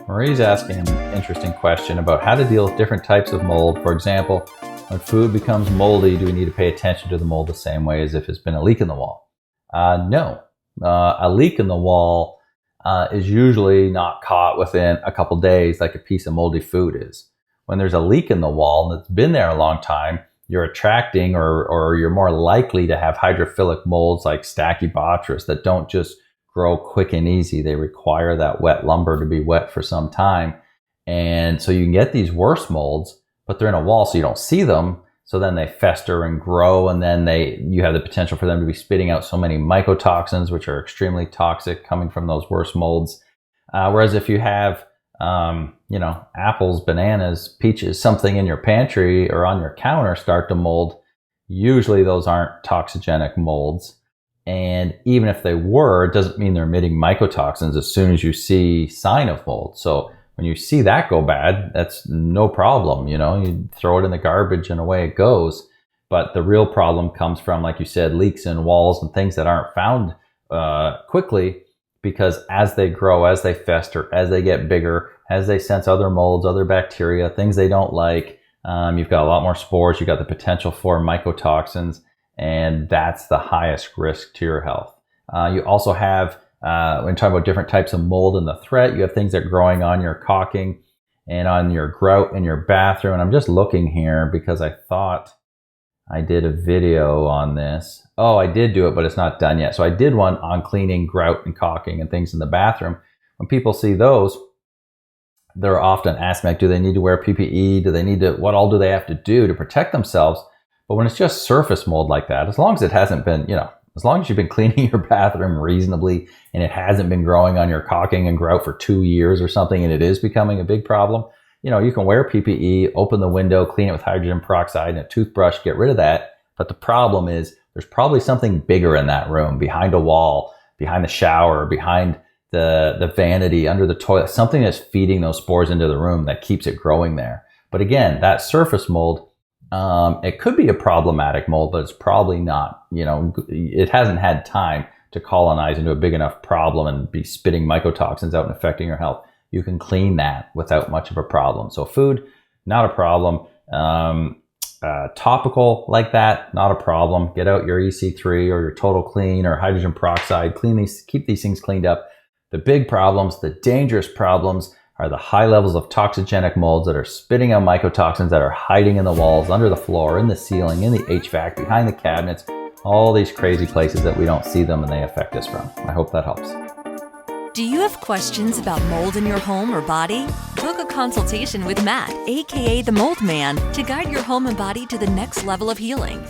Marie's asking an interesting question about how to deal with different types of mold. For example, when food becomes moldy, do we need to pay attention to the mold the same way as if it's been a leak in the wall? No. A leak in the wall is usually not caught within a couple days like a piece of moldy food is. When there's a leak in the wall and it's been there a long time, you're attracting or you're more likely to have hydrophilic molds like Stachybotrys that don't just grow quick and easy. They require that wet lumber to be wet for some time. And so you can get these worse molds, but they're in a wall so you don't see them. So then they fester and grow, and then you have the potential for them to be spitting out so many mycotoxins, which are extremely toxic coming from those worse molds. Whereas if you have, apples, bananas, peaches, something in your pantry or on your counter start to mold, usually those aren't toxigenic molds. And even if they were, it doesn't mean they're emitting mycotoxins as soon as you see sign of mold. So when you see that go bad, that's no problem. You throw it in the garbage and away it goes. But the real problem comes from, like you said, leaks in walls and things that aren't found quickly, because as they grow, as they fester, as they get bigger, as they sense other molds, other bacteria, things they don't like, you've got a lot more spores. You've got the potential for mycotoxins. And that's the highest risk to your health. You also have, when talking about different types of mold in the threat, you have things that are growing on your caulking and on your grout in your bathroom. And I'm just looking here because I thought I did a video on this. Oh, I did do it, but it's not done yet. So I did one on cleaning grout and caulking and things in the bathroom. When people see those, they're often asking, do they need to wear PPE? What all do they have to do to protect themselves? But when it's just surface mold like that, as long as it hasn't been, as long as you've been cleaning your bathroom reasonably and it hasn't been growing on your caulking and grout for 2 years or something, and it is becoming a big problem, you can wear PPE, open the window, clean it with hydrogen peroxide and a toothbrush, get rid of that. But the problem is there's probably something bigger in that room, behind a wall, behind the shower, behind the vanity, under the toilet, something that's feeding those spores into the room that keeps it growing there. But again, that surface mold, it could be a problematic mold, but it's probably not. It hasn't had time to colonize into a big enough problem and be spitting mycotoxins out and affecting your health. You can clean that without much of a problem. So food, not a problem. Topical like that, not a problem. Get out your EC3 or your Total Clean or hydrogen peroxide. Keep these things cleaned up. The big problems, the dangerous problems, are the high levels of toxigenic molds that are spitting out mycotoxins that are hiding in the walls, under the floor, in the ceiling, in the HVAC, behind the cabinets, all these crazy places that we don't see them and they affect us from. I hope that helps. Do you have questions about mold in your home or body? Book a consultation with Matt, aka the Mold Man, to guide your home and body to the next level of healing.